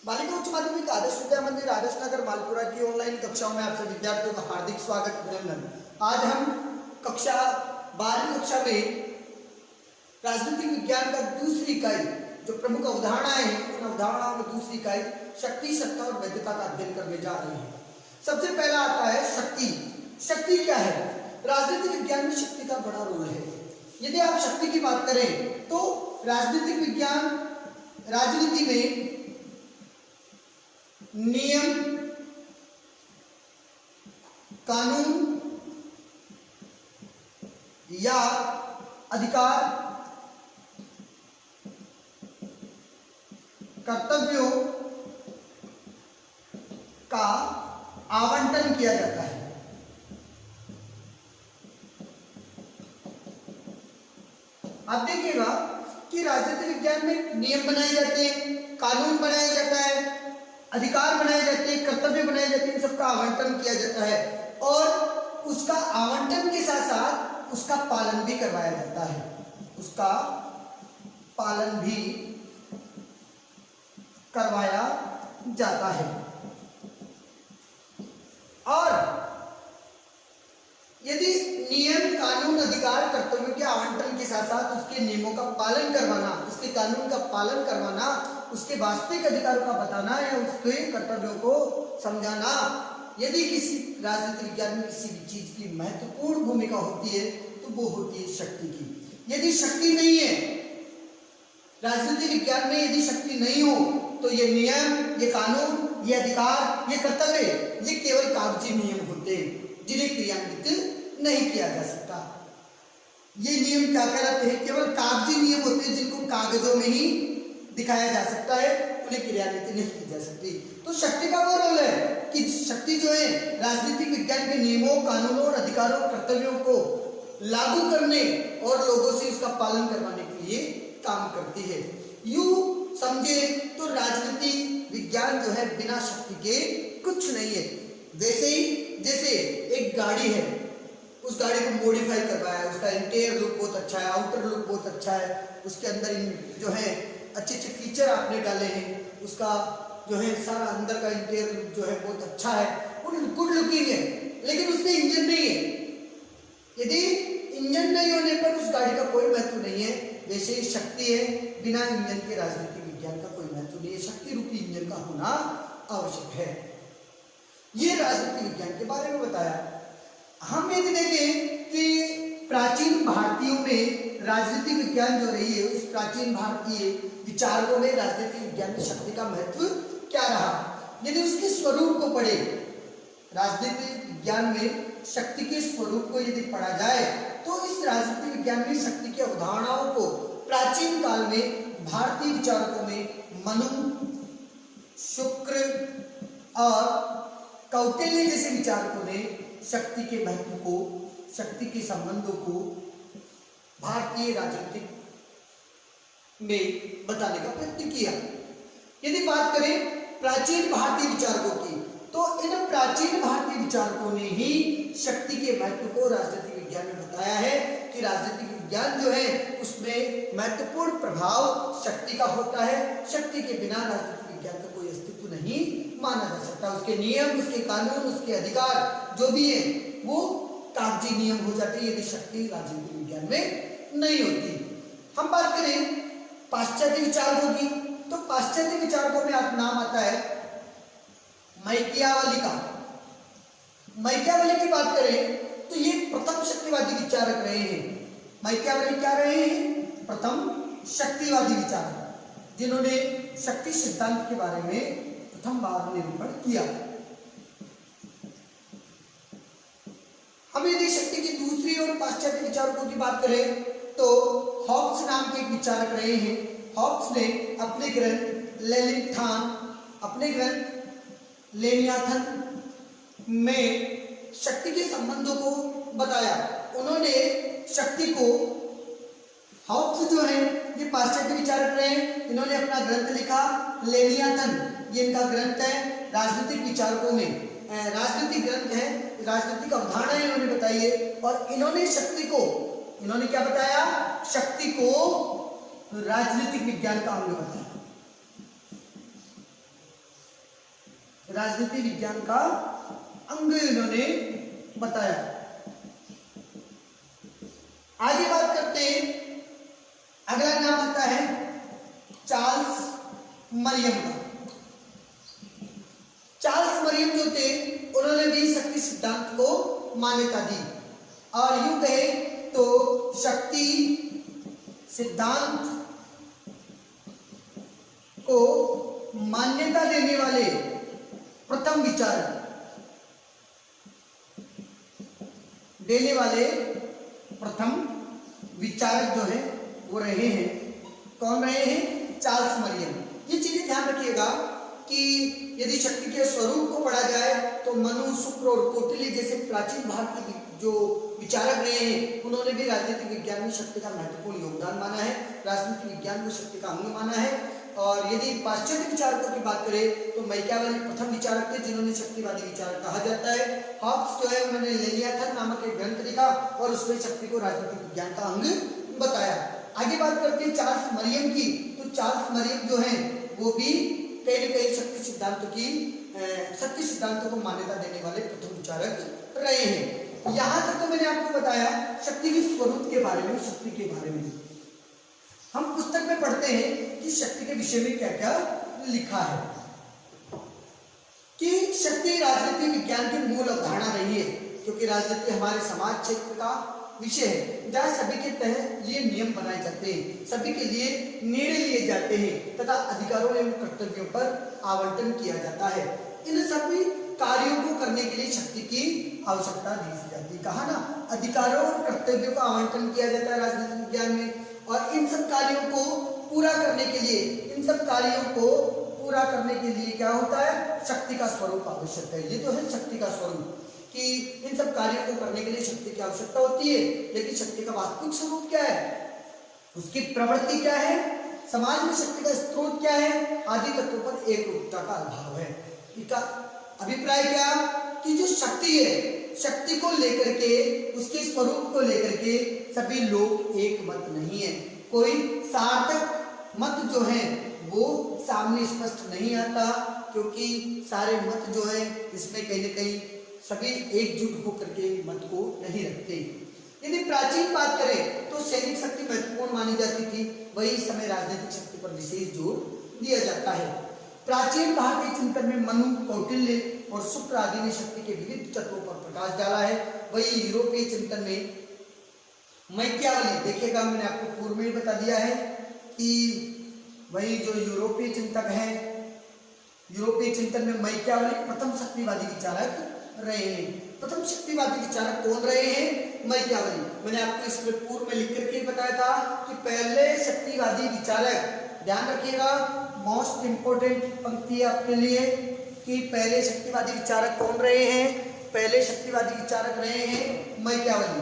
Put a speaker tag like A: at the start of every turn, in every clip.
A: बालिका उच्च माध्यमिक आदर्श विद्या मंदिर आदर्श नगर मालपुरा की ऑनलाइन कक्षाओं में आपसे विद्यार्थियों का हार्दिक स्वागत अभिनंदन। आज हम कक्षा 12वीं कक्षा में राजनीतिक विज्ञान का दूसरी इकाई जो प्रमुख अवधारणाएं हैं उन अवधारणाओं में दूसरी इकाई शक्ति, सत्ता और वैधता का अध्ययन करने जा रहे हैं। सबसे पहला आता है शक्ति। शक्ति क्या है? राजनीतिक विज्ञान में शक्ति का बड़ा रोल है। यदि आप शक्ति की बात करें तो राजनीतिक विज्ञान राजनीति में नियम, कानून या अधिकार, कर्तव्यों का आवंटन किया जाता है। आप देखिएगा कि राजनीतिक विज्ञान में नियम बनाए जाते हैं, कानून बनाया जाता है, अधिकार बनाए जाते हैं, कर्तव्य बनाए जाते हैं, इन सबका आवंटन किया जाता है और उसका आवंटन के साथ साथ उसका पालन भी करवाया जाता है। उसका पालन भी करवाया जाता है। और यदि नियम, कानून, अधिकार, कर्तव्य के आवंटन के साथ साथ उसके नियमों का पालन करवाना, उसके कानून का पालन करवाना, उसके वास्तविक अधिकारों का बताना या उसके कर्तव्यों को समझाना, यदि किसी राजनीतिक विज्ञान में किसी भी चीज की महत्वपूर्ण भूमिका होती है तो वो होती है शक्ति की। यदि शक्ति नहीं है राजनीतिक विज्ञान में, यदि शक्ति नहीं हो तो ये नियम, ये कानून, ये अधिकार, ये कर्तव्य, ये केवल कागजी नियम होते हैं जिन्हें क्रियान्वित नहीं किया जा सकता। ये नियम क्या कहलाते हैं? केवल कागजी नियम होते हैं जिनको कागजों में ही दिखाया जा सकता है, उन्हें क्रियान्वित नहीं की जा सकती। तो शक्ति का वो रोल है कि शक्ति जो है राजनीतिक विज्ञान के नियमों, कानूनों और अधिकारों, कर्तव्यों को लागू करने और लोगों से उसका पालन करवाने के लिए काम करती है। यूं समझे तो राजनीति विज्ञान जो है बिना शक्ति के कुछ नहीं है। वैसे ही जैसे एक गाड़ी है, उस गाड़ी को मॉडिफाई करवाया है, उसका इंटीरियर लुक बहुत अच्छा है, आउटर लुक बहुत अच्छा है, उसके अंदर जो है अच्छे अच्छे फीचर आपने डाले हैं, उसका जो है सारा अंदर का इंटीरियर लुक जो है बहुत अच्छा है, गुड लुकिंग है, लेकिन उसमें इंजन नहीं है। यदि इंजन नहीं होने पर उस गाड़ी का कोई महत्व नहीं है। वैसे ही शक्ति है, बिना इंजन के राजनीतिक विज्ञान का कोई महत्व नहीं है। शक्ति रूपी इंजन का होना आवश्यक है। ये राजनीतिक विज्ञान के बारे में बताया। हम यदि देखें कि प्राचीन भारतीयों में राजनीतिक विज्ञान जो रही है, उस प्राचीन भारतीय विचारकों में राजनीतिक विज्ञान में शक्ति का महत्व क्या रहा, यदि उसके स्वरूप को पढ़े, राजनीतिक विज्ञान में शक्ति के स्वरूप को यदि पढ़ा जाए तो इस राजनीतिक विज्ञान में शक्ति की अवधारणाओं को प्राचीन काल में भारतीय विचारकों में मनु, शुक्र और कौटिल्य जैसे विचारकों ने शक्ति के महत्व को, शक्ति के संबंधों को भारतीय राजनीतिक में बताने का प्रयत्न किया। यदि बात करें प्राचीन भारतीय विचारकों की, तो इन प्राचीन भारतीय विचारकों ने ही शक्ति के महत्व को राजनीतिक विज्ञान में बताया है कि राजनीतिक विज्ञान जो है उसमें महत्वपूर्ण प्रभाव शक्ति का होता है। शक्ति के बिना राजनीतिक विज्ञान का कोई अस्तित्व नहीं माना जा सकता। उसके नियम, उसके कानून, उसके अधिकार जो भी है वो कागजी नियम हो जाते हैं यदि शक्ति राजनीतिक विज्ञान में नहीं होती। हम बात करें पाश्चात्य विचारकों की, तो पाश्चात्य विचारकों में आप नाम आता है मैकियावली का। मैकियावली की बात करें तो ये प्रथम शक्तिवादी विचारक रहे हैं। मैकियावली क्या रहे हैं? प्रथम शक्तिवादी विचारक, जिन्होंने शक्ति सिद्धांत के बारे में प्रथम बार निरूपण किया। हम यदि शक्ति की दूसरी और पाश्चात्य विचारकों की बात करें तो हॉब्स नाम के एक विचारक रहे हैं। हॉब्स ने अपने ग्रंथ लेवियाथन में शक्ति के संबंधों को बताया। उन्होंने शक्ति को, हॉब्स जो है ये पाश्चात्य विचारक रहे, इन्होंने अपना ग्रंथ लिखा लेवियाथन, ये इनका ग्रंथ है राजनीतिक विचारकों में, राजनीतिक ग्रंथ है, राजनीतिक अवधारणाएं इन्होंने बताई है। और इन्होंने शक्ति को, इन्होंने क्या बताया? शक्ति को राजनीतिक विज्ञान का अंग बताया। राजनीति विज्ञान का अंग इन्होंने बताया। आगे बात करते हैं, अगला नाम आता है चार्ल्स मरियम का। चार्ल्स मरियम जो थे उन्होंने भी शक्ति सिद्धांत को मान्यता दी और यूं कहे तो शक्ति सिद्धांत को मान्यता देने वाले प्रथम विचारक जो है वो रहे हैं। कौन रहे हैं? चार्ल्स मरियम। ये चीजें ध्यान रखिएगा कि यदि शक्ति के स्वरूप को पढ़ा जाए तो मनु, शुक्र और कौटिल्य जैसे प्राचीन भारत के जो विचारक रहे हैं उन्होंने भी राजनीतिक विज्ञान में शक्ति का महत्वपूर्ण योगदान माना है, राजनीतिक विज्ञान को शक्ति का अंग माना है। और यदि पाश्चात्य विचारकों की बात करें तो मैकियावेली प्रथम विचारक थे जिन्होंने शक्तिवादी विचारक कहा जाता है। हॉब्स जो है उन्होंने लेवियाथन नामक एक ग्रंथ लिखा और उसमें शक्ति को राजनीतिक विज्ञान का अंग बताया। आगे बात करते हैं चार्ल्स मरियम की। तो चार्ल्स मरियम जो है वो भी कहीं न कहीं शक्ति सिद्धांतों को मान्यता देने वाले प्रथम विचारक रहे हैं। यहाँ तक तो मैंने आपको बताया शक्ति के स्वरूप के बारे में, शक्ति के बारे में। हम पुस्तक में पढ़ते हैं कि शक्ति के विषय में क्या क्या लिखा है, कि शक्ति राजनीतिक विज्ञान की मूल अवधारणा रही है, क्योंकि राजनीति हमारे समाज क्षेत्र का विषय है जहाँ सभी के तहत लिए नियम बनाए जाते हैं, सभी के लिए निर्णय लिए जाते हैं तथा अधिकारों एवं कर्तव्यों पर आवंटन किया जाता है। इन सभी कार्यों को करने के लिए शक्ति की आवश्यकता दी जाती है। कहा ना, अधिकारों और कर्तव्यों का आवंटन किया जाता है राजनीतिक विज्ञान में, और इन सब कार्यों को पूरा करने के लिए क्या होता है? शक्ति का स्वरूप आवश्यक है। ये तो है शक्ति का स्वरूप कि इन सब कार्यों को करने के लिए शक्ति की आवश्यकता होती है। लेकिन शक्ति का वास्तविक स्वरूप क्या है, उसकी प्रवृत्ति क्या है, समाज में शक्ति का स्रोत क्या है, आदि तत्वों पर एक रूपता का अभाव है। इसका अभिप्राय क्या कि जो शक्ति है, शक्ति को लेकर के, उसके स्वरूप को लेकर के सभी लोग एक मत नहीं है। कोई सार्थक मत जो है वो सामने स्पष्ट नहीं आता, क्योंकि सारे मत जो है इसमें कहीं न कहीं सभी एकजुट होकर के मत को नहीं रखते। यदि प्राचीन बात करें तो सैनिक शक्ति महत्वपूर्ण मानी जाती थी, वही समय राजनीतिक शक्ति पर विशेष जोर दिया जाता है। प्राचीन भारतीय चिंतन में मनु, कौटिल्य और शुक्र आदि ने शक्ति के विविध तत्वों पर प्रकाश डाला है। वही यूरोपीय चिंतन में मैकियावेली, देखिएगा मैंने आपको पूर्व में बता दिया है कि वही जो यूरोपीय चिंतक है, यूरोपीय चिंतन में मैकियावेली प्रथम शक्तिवादी विचारक रहे हैं। प्रथम शक्तिवादी विचारक कौन रहे हैं? मैकियावेली। मैंने आपको इसमें पूर्व में लिख करके बताया था कि पहले शक्तिवादी विचारक, ध्यान रखिएगा मोस्ट इंपोर्टेंट पंक्ति है आपके लिए, कि पहले शक्तिवादी विचारक कौन रहे हैं? पहले शक्तिवादी विचारक रहे हैं मैकियावेली,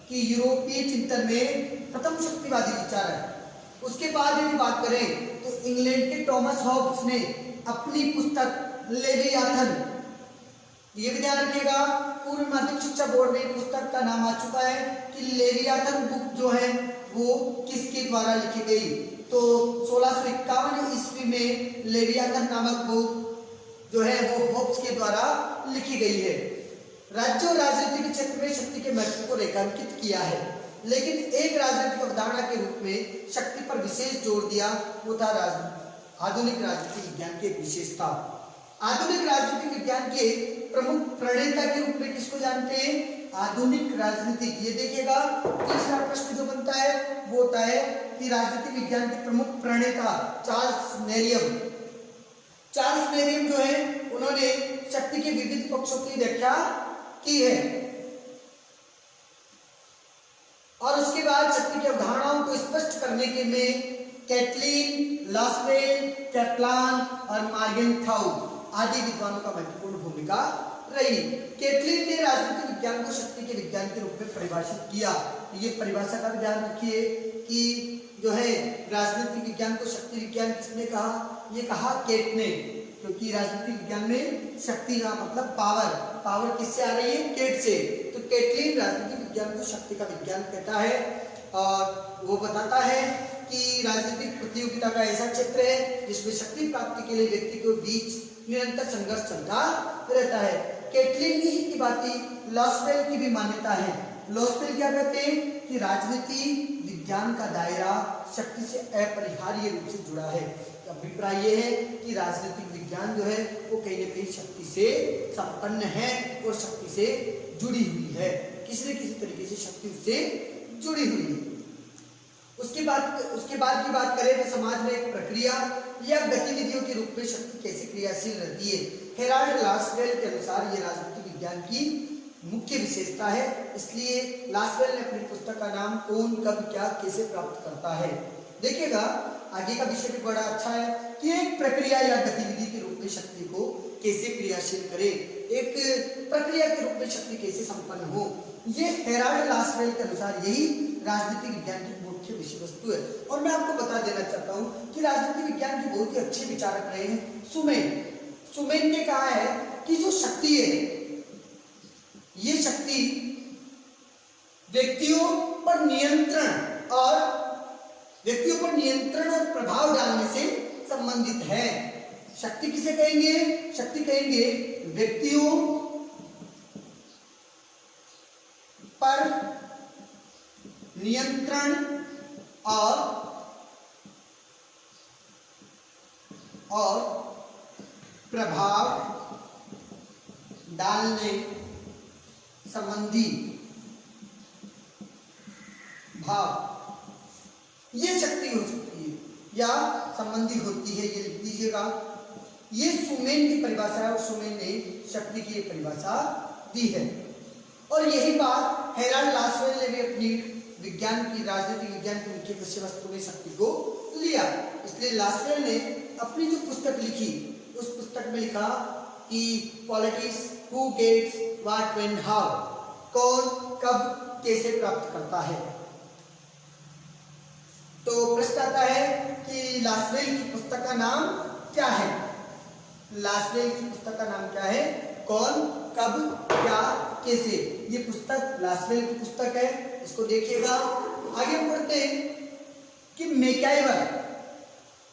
A: कि यूरोपीय चिंतन में प्रथम शक्तिवादी विचारक। उसके बाद यदि बात करें तो इंग्लैंड के टॉमस हॉब्स ने अपनी पुस्तक लेवियाथन, ये भी ध्यान रखिएगा पूर्व माध्यमिक शिक्षा बोर्ड में पुस्तक का नाम आ चुका है कि लेवियाथन बुक जो है वो किसके द्वारा लिखी गई? तो 1651 ईस्वी में लेवियाथन नामक बुक जो है वो हॉब्स के द्वारा लिखी गई है। राज्य और राजनीति के क्षेत्र में शक्ति के महत्व को रेखांकित किया है, लेकिन एक राजनीतिक अवधारणा के रूप में शक्ति पर विशेष जोर दिया, वो था आधुनिक राजनीतिक विज्ञान की एक विशेषता। आधुनिक राजनीतिक विज्ञान के प्रमुख प्रणेता के रूप में किसको जानते हैं? आधुनिक राजनीतिक। ये देखिएगा तीसरा प्रश्न जो बनता है वो होता है कि राजनीतिक विज्ञान के प्रमुख प्रणेता चार्ल्स मेरियम। चार्ल्स मेरियम जो है उन्होंने शक्ति के विविध पक्षों की व्याख्या की है, और उसके बाद शक्ति की अवधारणाओं को स्पष्ट करने के लिए कैटलीन, लासवेल, कैप्लान और मार्गेनथाउ आदि विद्वानों का महत्वपूर्ण भूमिका रही। कैटलीन ने राजनीतिक विज्ञान को शक्ति के विज्ञान के रूप में परिभाषित किया। ये परिभाषा का भी ध्यान रखिए कि जो है राजनीतिक विज्ञान को शक्ति विज्ञान किसने कहा? ये कहा केट ने, क्योंकि राजनीतिक विज्ञान में शक्ति का मतलब पावर, पावर किससे आ रही है? केट से। तो कैटलीन राजनीतिक विज्ञान को शक्ति का विज्ञान कहता है, और वो बताता है कि राजनीतिक प्रतियोगिता का ऐसा क्षेत्र है जिसमें शक्ति प्राप्ति के लिए व्यक्ति के बीच निरंतर संघर्ष चलता रहता है। कैटलिन की बातें लॉसवेल की भी मान्यता है। लॉसवेल क्या कहते हैं कि राजनीति विज्ञान का दायरा शक्ति से अपरिहार्य रूप से जुड़ा है। अभिप्राय ये है कि राजनीतिक विज्ञान जो है वो कहीं न कहीं शक्ति से संपन्न है और शक्ति से जुड़ी हुई है, किसी न किसी तरीके से शक्ति उससे जुड़ी हुई है। उसके बाद की बात करें तो समाज में एक प्रक्रिया या गतिविधियों के रूप में शक्ति कैसे क्रियाशील रहती है। हेराल्ड लासवेल के अनुसार ये राजनीतिक विज्ञान की मुख्य विशेषता है। इसलिए लासवेल ने अपनी पुस्तक का नाम कौन कब क्या कैसे प्राप्त करता है। देखिएगा आगे का विषय भी बड़ा अच्छा है कि एक प्रक्रिया या गतिविधि के रूप में शक्ति को कैसे क्रियाशील करे, एक प्रक्रिया के रूप में शक्ति कैसे संपन्न हो। ये हेराल्ड लासवेल के अनुसार यही राजनीतिक विज्ञान की मुख्य विषय वस्तु है। और मैं आपको बता देना चाहता हूँ कि राजनीतिक विज्ञान के बहुत ही अच्छे विचारक रहे हैं सुमेन ने कहा है कि जो शक्ति है ये शक्ति व्यक्तियों पर नियंत्रण और प्रभाव डालने से संबंधित है। शक्ति किसे कहेंगे? शक्ति कहेंगे व्यक्तियों पर नियंत्रण और प्रभाव डालने संबंधी भाव, ये शक्ति हो सकती है या संबंधी होती है। ये लिख दीजिएगा। ये सुमेन की परिभाषा है और सुमेन ने शक्ति की परिभाषा दी है। और यही बात हेराल्ड लासवेल ने भी अपनी विज्ञान की राजनीतिक विज्ञान की मुख्य विषय वस्तु में शक्ति को लिया। इसलिए लासवेल ने अपनी जो पुस्तक लिखी उस पुस्तक में लिखा कि politics, who gets what when how, कौन कब कैसे प्राप्त करता है। तो प्रश्न आता है कि लासवेल की पुस्तक का नाम क्या है? लासवेल की पुस्तक का नाम क्या है? कौन कब क्या कैसे। ये पुस्तक लासवेल की पुस्तक है, इसको देखिएगा। आगे पढ़ते हैं कि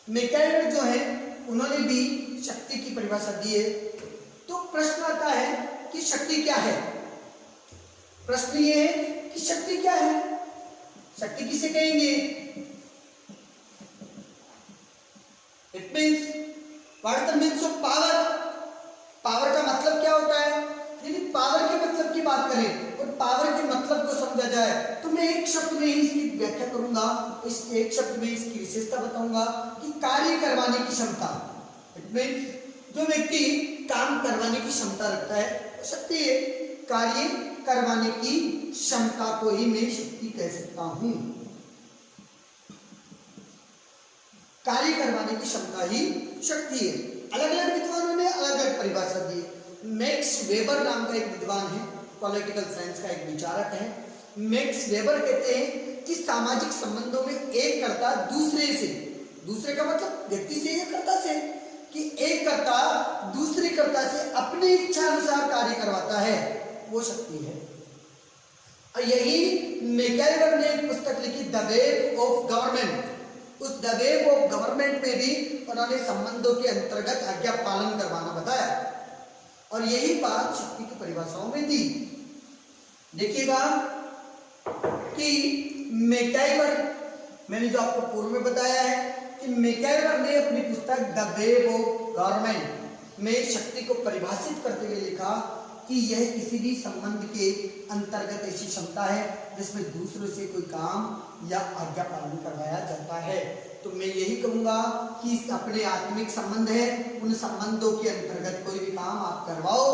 A: मैकाइवर जो है उन्होंने भी शक्ति की परिभाषा दी है। तो प्रश्न आता है कि शक्ति क्या है? प्रश्न ये है कि शक्ति क्या है? शक्ति किसे कहेंगे? It means what is the means of power. Power का मतलब क्या होता है? यदि पावर के मतलब की बात करें और पावर के मतलब को समझा जाए तो मैं एक शब्द में ही इसकी व्याख्या करूंगा, इस एक शब्द में इसकी विशेषता बताऊंगा कि कार्य करवाने की क्षमता। इट मीन्स जो व्यक्ति काम करवाने की क्षमता रखता है शक्ति है। कार्य करवाने की क्षमता को ही मैं शक्ति कह सकता हूं। कार्य करवाने की क्षमता ही शक्ति है। अलग अलग विद्वानों ने अलग अलग परिभाषा दी। मैक्स वेबर नाम का एक विद्वान है, पॉलिटिकल साइंस का एक विचारक है। मैक्स वेबर कहते हैं कि सामाजिक संबंधों में एक कर्ता दूसरे का मतलब व्यक्ति से या कर्ता से, कि एक कर्ता दूसरे कर्ता से अपनी इच्छा अनुसार कार्य करवाता है, वो शक्ति है। और यही मैकाइवर ने एक पुस्तक लिखी द वेब ऑफ गवर्नमेंट। उस द वेब ऑफ गवर्नमेंट में भी उन्होंने संबंधों के अंतर्गत आज्ञा पालन करवाना बताया और यही बात शक्ति की परिभाषाओं में दी। देखिएगा कि मैकाइवर, मैंने जो आपको पूर्व में बताया है कि मैकाइवर ने अपनी पुस्तक द वेब ऑफ गवर्नमेंट में शक्ति को परिभाषित करते हुए लिखा कि यह किसी भी संबंध के अंतर्गत ऐसी क्षमता है जिसमें दूसरों से कोई काम या आज्ञा पालन करवाया जाता है। तो मैं यही कहूंगा कि अपने आत्मिक संबंध है, उन संबंधों के अंतर्गत कोई भी काम आप करवाओ,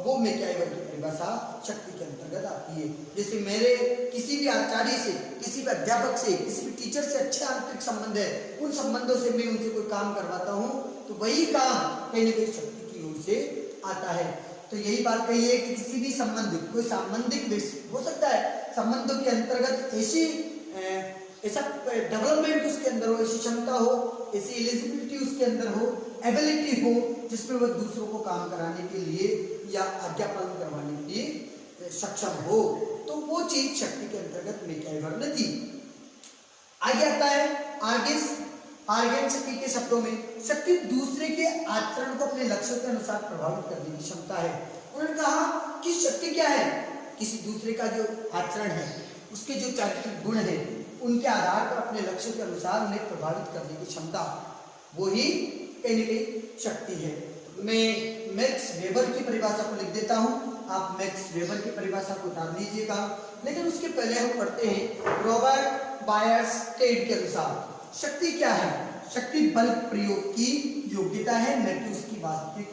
A: वो मैकाइवर की परिभाषा शक्ति के अंतर्गत आती है। जैसे मेरे किसी भी आचार्य से, किसी भी अध्यापक से, किसी भी टीचर से अच्छे आंतरिक संबंध है, उन संबंधों से मैं उनसे कोई काम करवाता हूँ तो वही काम कहीं न कहीं शक्ति की ओर से आता है। तो यही बात कही है कि किसी भी संबंध, कोई सांबंधिक हो सकता है, संबंधों के अंतर्गत ऐसा डेवलपमेंट उसके अंदर हो, ऐसी क्षमता हो, ऐसी एलिजिबिलिटी उसके अंदर हो, एबिलिटी हो जिसमें वह दूसरों को काम कराने के लिए या आज्ञा पालन करवाने के लिए सक्षम हो, तो वो चीज शक्ति के अंतर्गत मैकाइवर ने दी। आगे आता है आर्गन शक्ति के शब्दों में। शक्ति दूसरे के आचरण को अपने लक्ष्य के अनुसार प्रभावित करने की क्षमता है। उन्होंने कहा कि शक्ति क्या है, किसी दूसरे का जो आचरण है, उसके जो चारित्रिक गुण है, उनके आधार पर अपने लक्ष्य के अनुसार उन्हें प्रभावित करने की क्षमता, वो ही कहीं न कहीं शक्ति है। मैं मैक्स वेबर की परिभाषा को लिख देता हूं, आप मैक्स वेबर की परिभाषा को उतार लीजिएगा। लेकिन उसके पहले हम पढ़ते हैं रॉबर्ट बायरस्टेड के अनुसार शक्ति क्या है। शक्ति बल प्रयोग की योग्यता है, न कि उसकी वास्तविक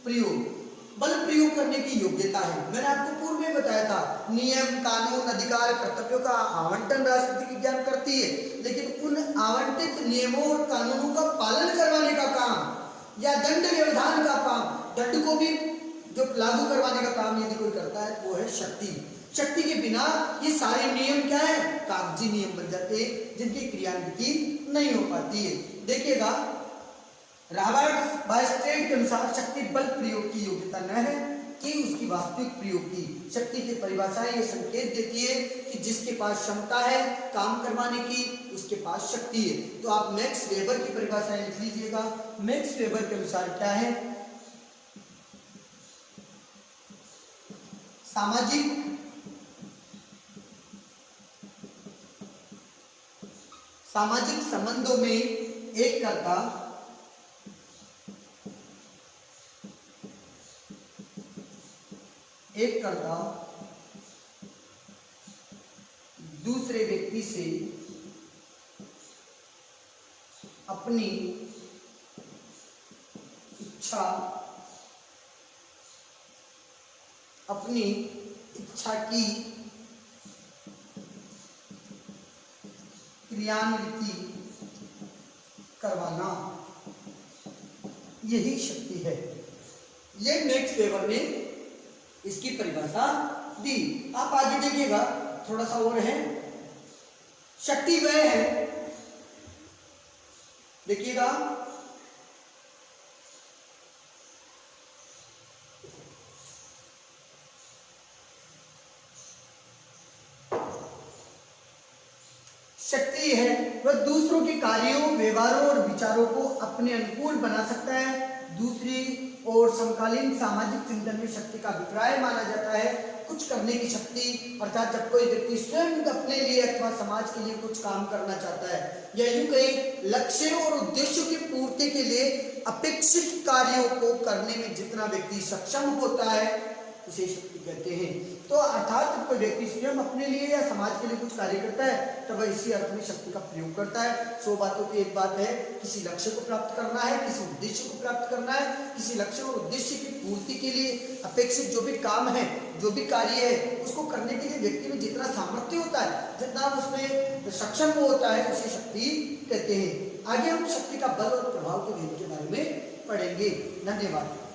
A: प्रयोग। बल प्रयोग करने की योग्यता है। मैंने आपको पूर्व में बताया था, नियम, कानून, अधिकार, कर्तव्यों का आवंटन राष्ट्रपति विज्ञान करती है, लेकिन उन आवंटित नियमों और कानूनों का पालन करवाने का काम या दंड व्यवधान का काम, दंड को भी जो लागू करवाने का काम यदि कोई करता है वो है शक्ति। शक्ति के बिना ये सारे नियम क्या है, कागजी नियम बन जाते हैं, जिनकी क्रियान्विति नहीं हो पाती है। देखिएगा रॉबर्ट बायरस्टेड के अनुसार शक्ति बल प्रयोग की योग्यता न है कि उसकी वास्तविक प्रयोग की। शक्ति की परिभाषाएं ये संकेत देती है कि जिसके पास क्षमता है काम करवाने की, उसके पास शक्ति है। तो आप मैक्स वेबर की परिभाषाएं लिख लीजिएगा। मैक्स वेबर के अनुसार क्या है, सामाजिक संबंधों में एक कर्ता दूसरे व्यक्ति से अपनी इच्छा की क्रियान्विति करवाना, यही शक्ति है। ये मैक्स वेबर ने इसकी परिभाषा दी। आप आगे देखिएगा, थोड़ा सा और है। शक्ति वह है, देखिएगा, शक्ति है वह दूसरों के कार्यों, व्यवहारों और विचारों को अपने अनुकूल बना सकता है। दूसरी और समकालीन सामाजिक चिंतन में शक्ति का अभिप्राय माना जाता है कुछ करने की शक्ति, अर्थात जब कोई व्यक्ति स्वयं अपने लिए अथवा समाज के लिए कुछ काम करना चाहता है, या यूं कहीं लक्ष्यों और उद्देश्यों की पूर्ति के लिए अपेक्षित कार्यों को करने में जितना व्यक्ति सक्षम होता है, उसे शक्ति कहते हैं। तो अर्थात जब कोई व्यक्ति स्वयं अपने लिए या समाज के लिए कुछ कार्य करता है, तब वह इसी अर्थ में शक्ति का प्रयोग करता है। 100 बातों की एक बात है, किसी लक्ष्य को प्राप्त करना है, किसी उद्देश्य को प्राप्त करना है, किसी लक्ष्य और उद्देश्य की पूर्ति के लिए अपेक्षित जो भी काम है, जो भी कार्य है, उसको करने के लिए व्यक्ति में जितना सामर्थ्य होता है, जितना उसमें सक्षम होता है, उसे शक्ति कहते हैं। आगे हम शक्ति का बल और प्रभाव के भेद के बारे में पढ़ेंगे। धन्यवाद।